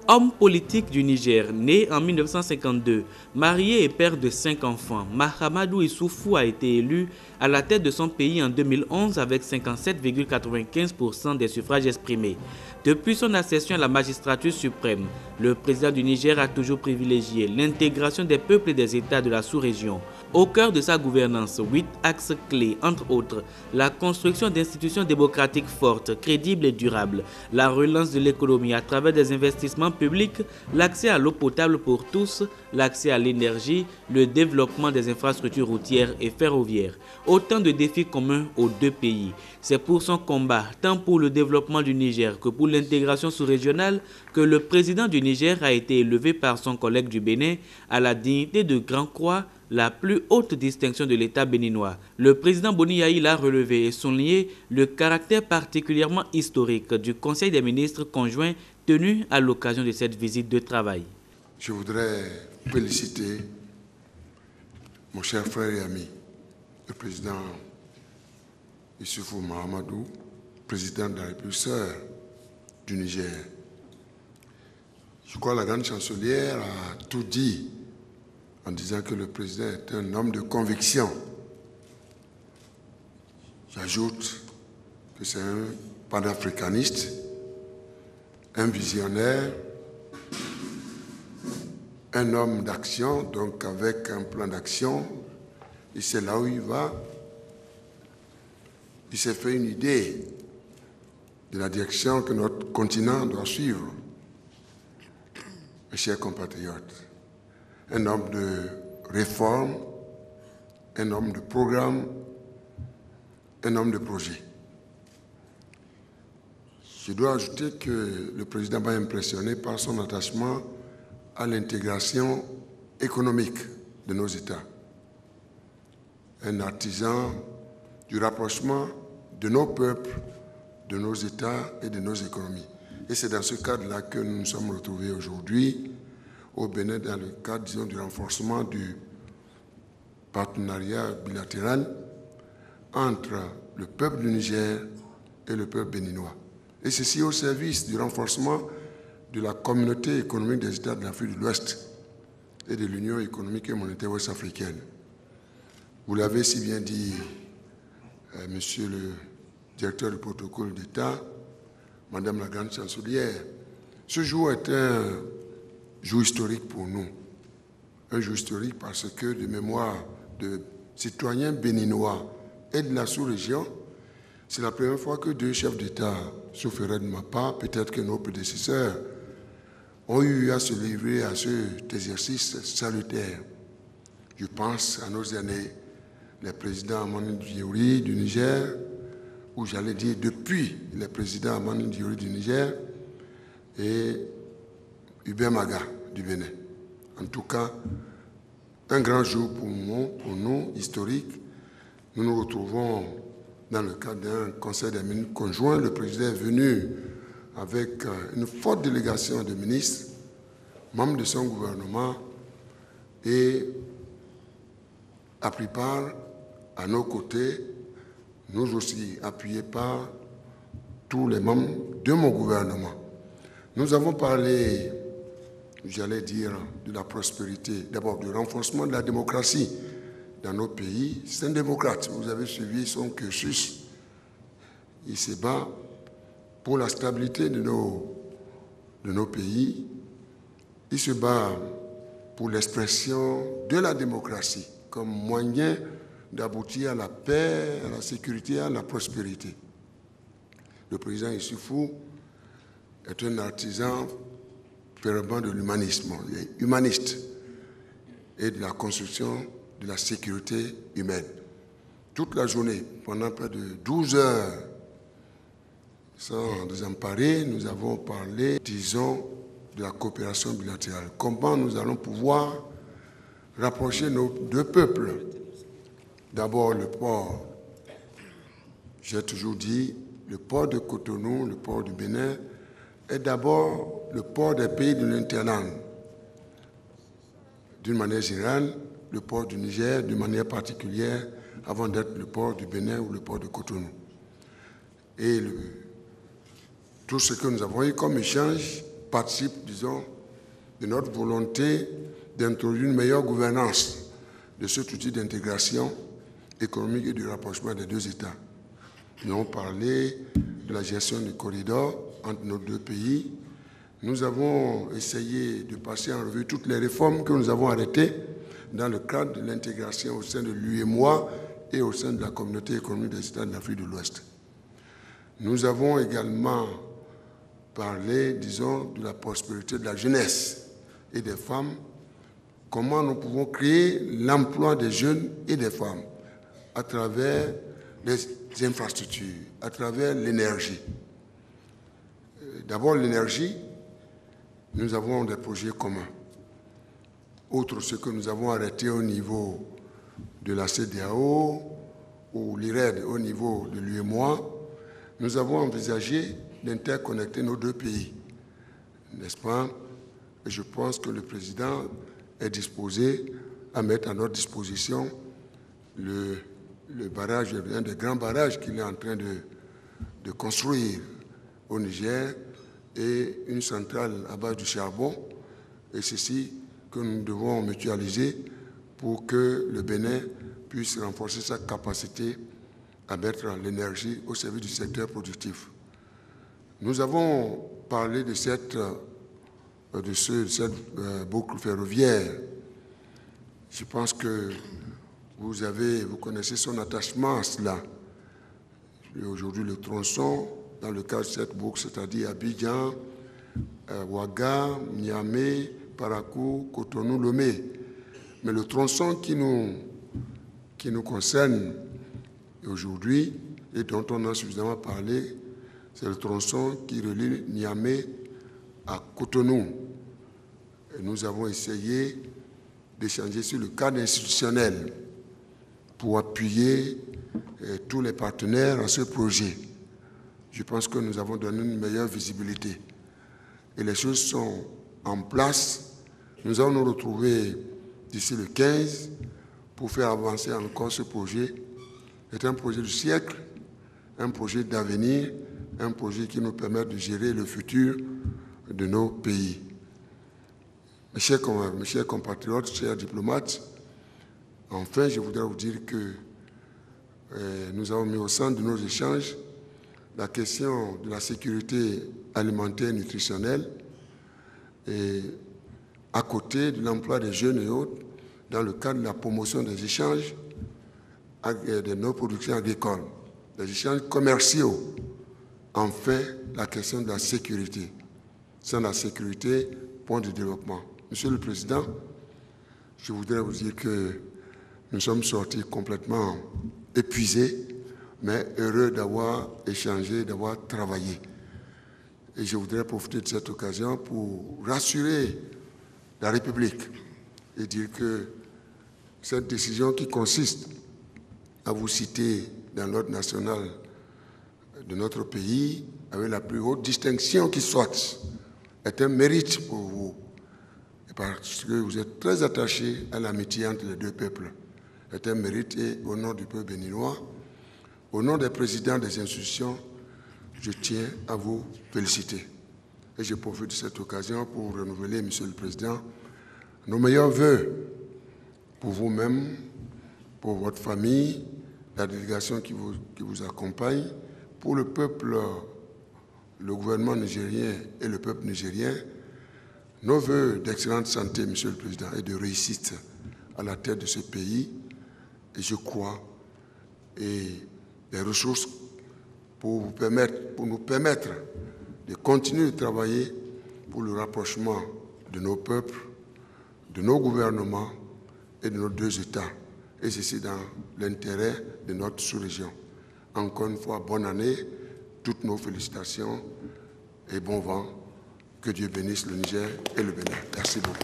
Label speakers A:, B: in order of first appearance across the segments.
A: Homme politique du Niger, né en 1952, marié et père de 5 enfants, Mahamadou Issoufou a été élu à la tête de son pays en 2011 avec 57,95% des suffrages exprimés. Depuis son accession à la magistrature suprême, le président du Niger a toujours privilégié l'intégration des peuples et des États de la sous-région. Au cœur de sa gouvernance, 8 axes clés, entre autres, la construction d'institutions démocratiques fortes, crédibles et durables, la relance de l'économie à travers des investissements publics, l'accès à l'eau potable pour tous, l'accès à l'énergie, le développement des infrastructures routières et ferroviaires. Autant de défis communs aux deux pays. C'est pour son combat, tant pour le développement du Niger que pour l'intégration sous-régionale, que le président du Niger a été élevé par son collègue du Bénin à la dignité de Grand Croix, la plus haute distinction de l'État béninois. Le président Boni Yaïl a relevé et souligné le caractère particulièrement historique du Conseil des ministres conjoints tenu à l'occasion de cette visite de travail.
B: Je voudrais féliciter mon cher frère et ami, le président Issoufou Mahamadou, président de la République sœur du Niger. Je crois que la grande chancelière a tout dit en disant que le président est un homme de conviction. J'ajoute que c'est un panafricaniste, un visionnaire, un homme d'action, donc avec un plan d'action, et c'est là où il va. Il s'est fait une idée de la direction que notre continent doit suivre. Mes chers compatriotes, un homme de réforme, un homme de programme, un homme de projet. Je dois ajouter que le président m'a impressionné par son attachement à l'intégration économique de nos États. Un artisan du rapprochement de nos peuples, de nos États et de nos économies. Et c'est dans ce cadre-là que nous nous sommes retrouvés aujourd'hui au Bénin dans le cadre, disons, du renforcement du partenariat bilatéral entre le peuple du Niger et le peuple béninois. Et ceci au service du renforcement de la communauté économique des États de l'Afrique de l'Ouest et de l'Union économique et monétaire ouest-africaine. Vous l'avez si bien dit, monsieur le directeur du protocole d'État, madame la grande chancelière, ce jour est un jour historique pour nous. Un jour historique parce que, de mémoire de citoyens béninois et de la sous-région, c'est la première fois que deux chefs d'État, sauf erreur de ma part, peut-être que nos prédécesseurs, ont eu à se livrer à cet exercice salutaire. Je pense à nos aînés, les présidents Amani Diori du Niger, ou j'allais dire depuis les présidents Amani Diori du Niger et Hubert Maga du Bénin. En tout cas, un grand jour pour nous, historique. Nous nous retrouvons dans le cadre d'un conseil des ministres conjoint. Le président est venu avec une forte délégation de ministres, membres de son gouvernement, et a pris part à nos côtés, nous aussi appuyés par tous les membres de mon gouvernement. Nous avons parlé, j'allais dire, de la prospérité, d'abord du renforcement de la démocratie dans nos pays. C'est un démocrate, vous avez suivi son cursus. Il se bat pour la stabilité de nos pays. Il se bat pour l'expression de la démocratie comme moyen d'aboutir à la paix, à la sécurité, à la prospérité. Le président Issoufou est un artisan fervent de l'humanisme, il est humaniste et de la construction de la sécurité humaine. Toute la journée, pendant près de 12 heures, sans désemparer, nous avons parlé, disons, de la coopération bilatérale. Comment nous allons pouvoir rapprocher nos deux peuples. D'abord, le port. J'ai toujours dit, le port de Cotonou, le port du Bénin, est d'abord le port des pays de l'Interland. D'une manière générale, le port du Niger, d'une manière particulière, avant d'être le port du Bénin ou le port de Cotonou. Et tout ce que nous avons eu comme échange participe, disons, de notre volonté d'introduire une meilleure gouvernance de cet outil d'intégration économique et du rapprochement des deux États. Nous avons parlé de la gestion du corridor entre nos deux pays. Nous avons essayé de passer en revue toutes les réformes que nous avons arrêtées dans le cadre de l'intégration au sein de l'UEMOA et au sein de la communauté économique des États de l'Afrique de l'Ouest. Nous avons également parlé, disons, de la prospérité de la jeunesse et des femmes, comment nous pouvons créer l'emploi des jeunes et des femmes à travers les infrastructures, à travers l'énergie. D'abord, l'énergie, nous avons des projets communs. Outre ce que nous avons arrêté au niveau de la CEDEAO ou l'IRED au niveau de l'UEMOA, nous avons envisagé d'interconnecter nos deux pays, n'est-ce pas? Et je pense que le président est disposé à mettre à notre disposition le barrage, un des grands barrages qu'il est en train de construire au Niger et une centrale à base du charbon. Et ceci que nous devons mutualiser pour que le Bénin puisse renforcer sa capacité à mettre l'énergie au service du secteur productif. Nous avons parlé de cette boucle ferroviaire. Je pense que vous connaissez son attachement à cela. Aujourd'hui, le tronçon, dans le cadre de cette boucle, c'est-à-dire Abidjan, Ouaga, Niamey, Parakou, Cotonou, Lomé. Mais le tronçon qui nous concerne aujourd'hui et dont on a suffisamment parlé, c'est le tronçon qui relie Niamey à Cotonou. Et nous avons essayé d'échanger sur le cadre institutionnel pour appuyer tous les partenaires à ce projet. Je pense que nous avons donné une meilleure visibilité. Et les choses sont en place. Nous allons nous retrouver d'ici le 15 pour faire avancer encore ce projet. C'est un projet du siècle, un projet d'avenir, un projet qui nous permet de gérer le futur de nos pays. Mes chers compatriotes, chers diplomates, enfin, je voudrais vous dire que nous avons mis au centre de nos échanges la question de la sécurité alimentaire et nutritionnelle et à côté de l'emploi des jeunes et autres dans le cadre de la promotion des échanges de nos productions agricoles, des échanges commerciaux. Enfin, la question de la sécurité. Sans la sécurité, point de développement. Monsieur le Président, je voudrais vous dire que nous sommes sortis complètement épuisés, mais heureux d'avoir échangé, d'avoir travaillé. Et je voudrais profiter de cette occasion pour rassurer la République et dire que cette décision qui consiste à vous citer dans l'ordre national de notre pays, avec la plus haute distinction qui soit, est un mérite pour vous, parce que vous êtes très attachés à l'amitié entre les deux peuples. C'est un mérite et au nom du peuple béninois, au nom des présidents des institutions, je tiens à vous féliciter. Et je profite de cette occasion pour renouveler, Monsieur le Président, nos meilleurs vœux pour vous-même, pour votre famille, la délégation qui vous accompagne, pour le peuple, le gouvernement nigérien et le peuple nigérien, nos vœux d'excellente santé, Monsieur le Président, et de réussite à la tête de ce pays, et je crois, et des ressources pour nous permettre de continuer de travailler pour le rapprochement de nos peuples, de nos gouvernements et de nos deux États, et ceci dans l'intérêt de notre sous-région. Encore une fois, bonne année, toutes nos félicitations et bon vent. Que Dieu bénisse le Niger et le Bénin. Merci beaucoup.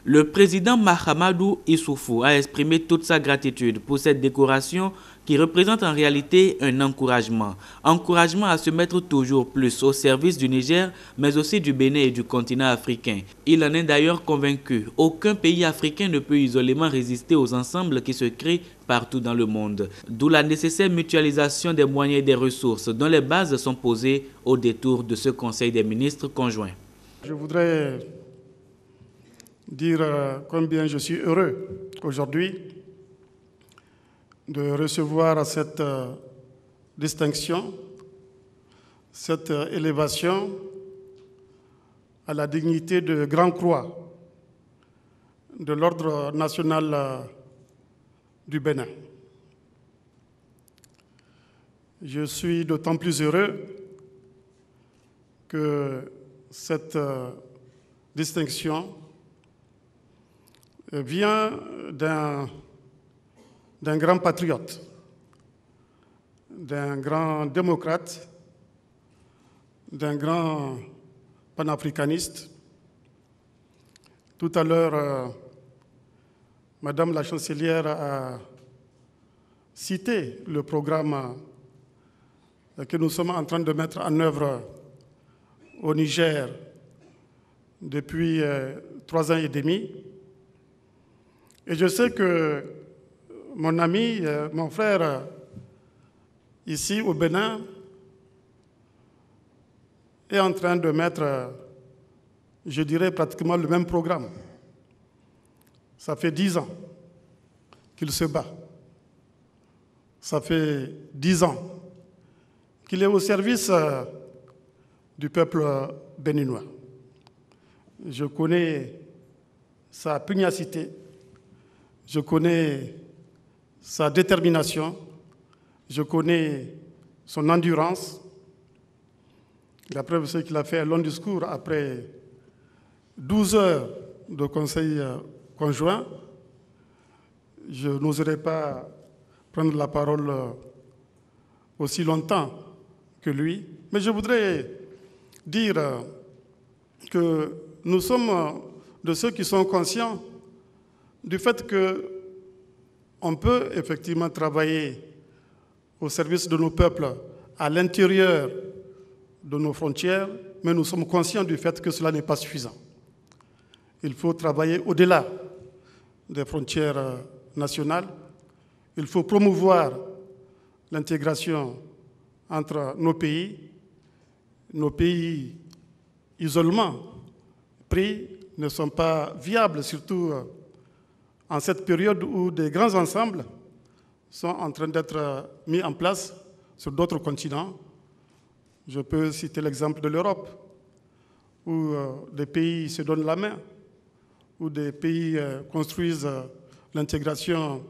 A: Le président Mahamadou Issoufou a exprimé toute sa gratitude pour cette décoration qui représente en réalité un encouragement. Encouragement à se mettre toujours plus au service du Niger, mais aussi du Bénin et du continent africain. Il en est d'ailleurs convaincu. Aucun pays africain ne peut isolément résister aux ensembles qui se créent partout dans le monde. D'où la nécessaire mutualisation des moyens et des ressources dont les bases sont posées au détour de ce Conseil des ministres conjoints.
C: Je voudrais dire combien je suis heureux aujourd'hui de recevoir cette distinction, cette élévation à la dignité de Grand Croix de l'Ordre national du Bénin. Je suis d'autant plus heureux que cette distinction vient d'un grand patriote, d'un grand démocrate, d'un grand panafricaniste. Tout à l'heure, Madame la chancelière a cité le programme que nous sommes en train de mettre en œuvre au Niger depuis 3 ans et demi. Et je sais que mon ami, mon frère, ici au Bénin, est en train de mettre, je dirais, pratiquement le même programme. Ça fait 10 ans qu'il se bat. Ça fait 10 ans qu'il est au service du peuple béninois. Je connais sa pugnacité, je connais sa détermination, je connais son endurance. La preuve, c'est qu'il a fait un long discours après 12 heures de conseil conjoint. Je n'oserais pas prendre la parole aussi longtemps que lui, mais je voudrais dire que nous sommes de ceux qui sont conscients du fait qu'on peut effectivement travailler au service de nos peuples à l'intérieur de nos frontières, mais nous sommes conscients du fait que cela n'est pas suffisant. Il faut travailler au-delà des frontières nationales. Il faut promouvoir l'intégration entre nos pays isolement pris ne sont pas viables, surtout en cette période où des grands ensembles sont en train d'être mis en place sur d'autres continents. Je peux citer l'exemple de l'Europe, où des pays se donnent la main, où des pays construisent l'intégration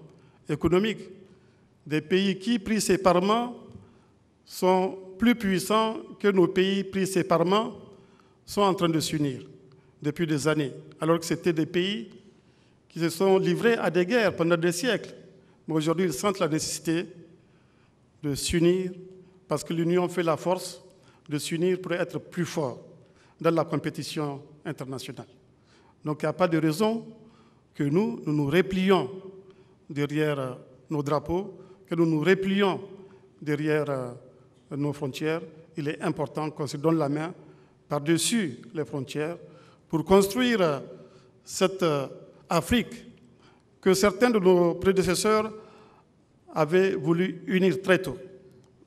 C: économique, des pays qui, pris séparément, sont plus puissants que nos pays pris séparément, sont en train de s'unir depuis des années, alors que c'était des pays qui se sont livrés à des guerres pendant des siècles. Mais aujourd'hui, ils sentent la nécessité de s'unir parce que l'union fait la force de s'unir pour être plus fort dans la compétition internationale. Donc il n'y a pas de raison que nous nous replions derrière nos drapeaux, que nous nous replions derrière nos frontières. Il est important qu'on se donne la main par-dessus les frontières pour construire cette Afrique que certains de nos prédécesseurs avaient voulu unir très tôt,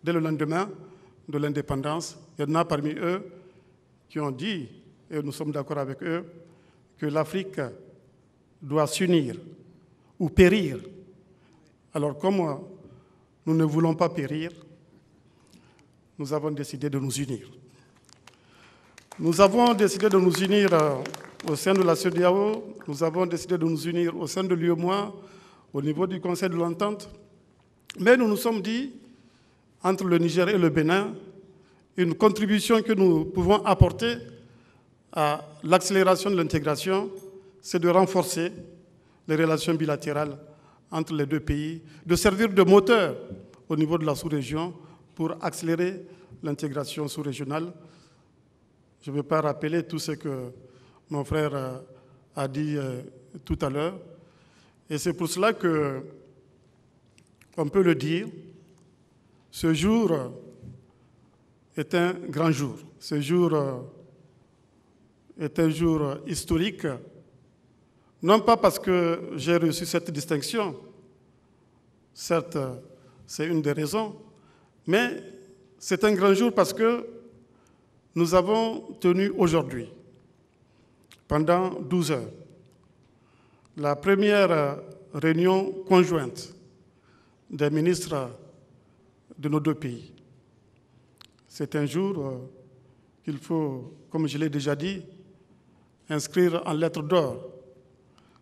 C: dès le lendemain de l'indépendance. Il y en a parmi eux qui ont dit, et nous sommes d'accord avec eux, que l'Afrique doit s'unir ou périr. Alors comme nous ne voulons pas périr, nous avons décidé de nous unir. Nous avons décidé de nous unir au sein de la CEDEAO, nous avons décidé de nous unir au sein de l'UEMOA, au niveau du Conseil de l'Entente, mais nous nous sommes dit, entre le Niger et le Bénin, une contribution que nous pouvons apporter à l'accélération de l'intégration, c'est de renforcer les relations bilatérales entre les deux pays, de servir de moteur au niveau de la sous-région pour accélérer l'intégration sous-régionale. Je ne vais pas rappeler tout ce que mon frère a dit tout à l'heure. Et c'est pour cela qu'on peut le dire, ce jour est un grand jour. Ce jour est un jour historique, non pas parce que j'ai reçu cette distinction, certes c'est une des raisons, mais c'est un grand jour parce que nous avons tenu aujourd'hui pendant 12 heures. La première réunion conjointe des ministres de nos deux pays. C'est un jour qu'il faut, comme je l'ai déjà dit, inscrire en lettres d'or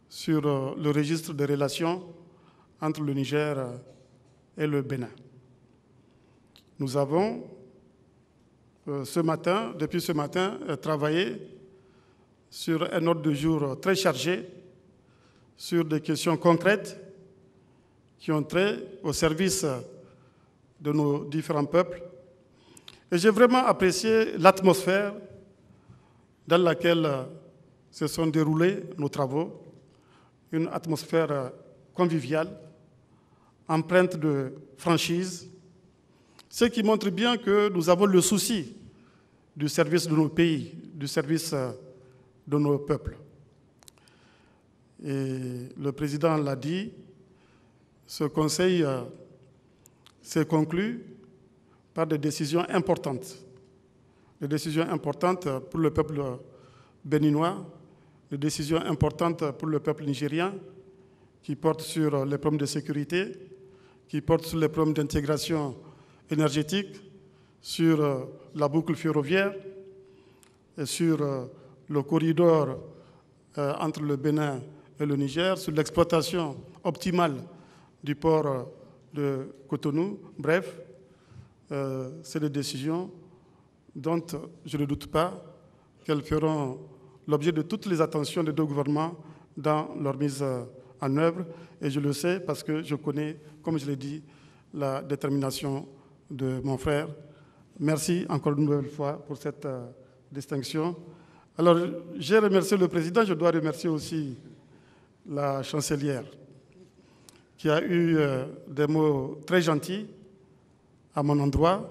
C: sur le registre des relations entre le Niger et le Bénin. Nous avons, depuis ce matin, travaillé sur un ordre de jour très chargé, sur des questions concrètes qui ont trait au service de nos différents peuples. Et j'ai vraiment apprécié l'atmosphère dans laquelle se sont déroulés nos travaux, une atmosphère conviviale, empreinte de franchise, ce qui montre bien que nous avons le souci du service de nos pays, du service de nos peuples. Et le président l'a dit, ce conseil s'est conclu par des décisions importantes pour le peuple béninois, des décisions importantes pour le peuple nigérien, qui portent sur les problèmes de sécurité, qui portent sur les problèmes d'intégration énergétique, sur la boucle ferroviaire et sur le corridor entre le Bénin et le Niger, sur l'exploitation optimale du port de Cotonou. Bref, c'est des décisions dont je ne doute pas qu'elles feront l'objet de toutes les attentions des deux gouvernements dans leur mise en œuvre. Et je le sais parce que je connais, comme je l'ai dit, la détermination de mon frère. Merci encore une nouvelle fois pour cette distinction. Alors, j'ai remercié le président, je dois remercier aussi la chancelière qui a eu des mots très gentils à mon endroit.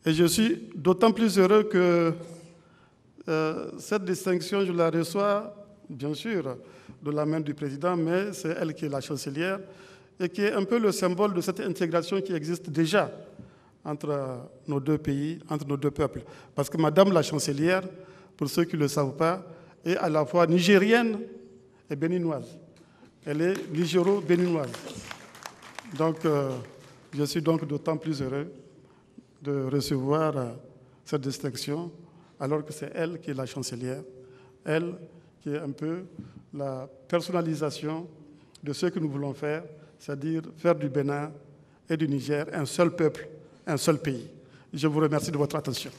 C: Et je suis d'autant plus heureux que cette distinction, je la reçois, bien sûr, de la main du président, mais c'est elle qui est la chancelière et qui est un peu le symbole de cette intégration qui existe déjà entre nos deux pays, entre nos deux peuples. Parce que Madame la chancelière, pour ceux qui ne le savent pas, est à la fois nigérienne et béninoise. Elle est nigéro-béninoise. Donc, je suis donc d'autant plus heureux de recevoir cette distinction, alors que c'est elle qui est la chancelière, elle qui est un peu la personnalisation de ce que nous voulons faire, c'est-à-dire faire du Bénin et du Niger un seul peuple, un seul pays. Je vous remercie de votre attention.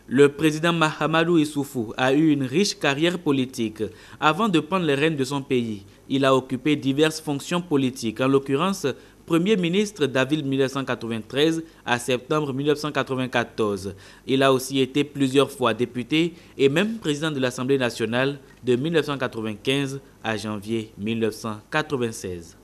A: Le président Mahamadou Issoufou a eu une riche carrière politique. Avant de prendre les rênes de son pays, il a occupé diverses fonctions politiques, en l'occurrence Premier ministre d'avril 1993 à septembre 1994. Il a aussi été plusieurs fois député et même président de l'Assemblée nationale de 1995 à janvier 1996.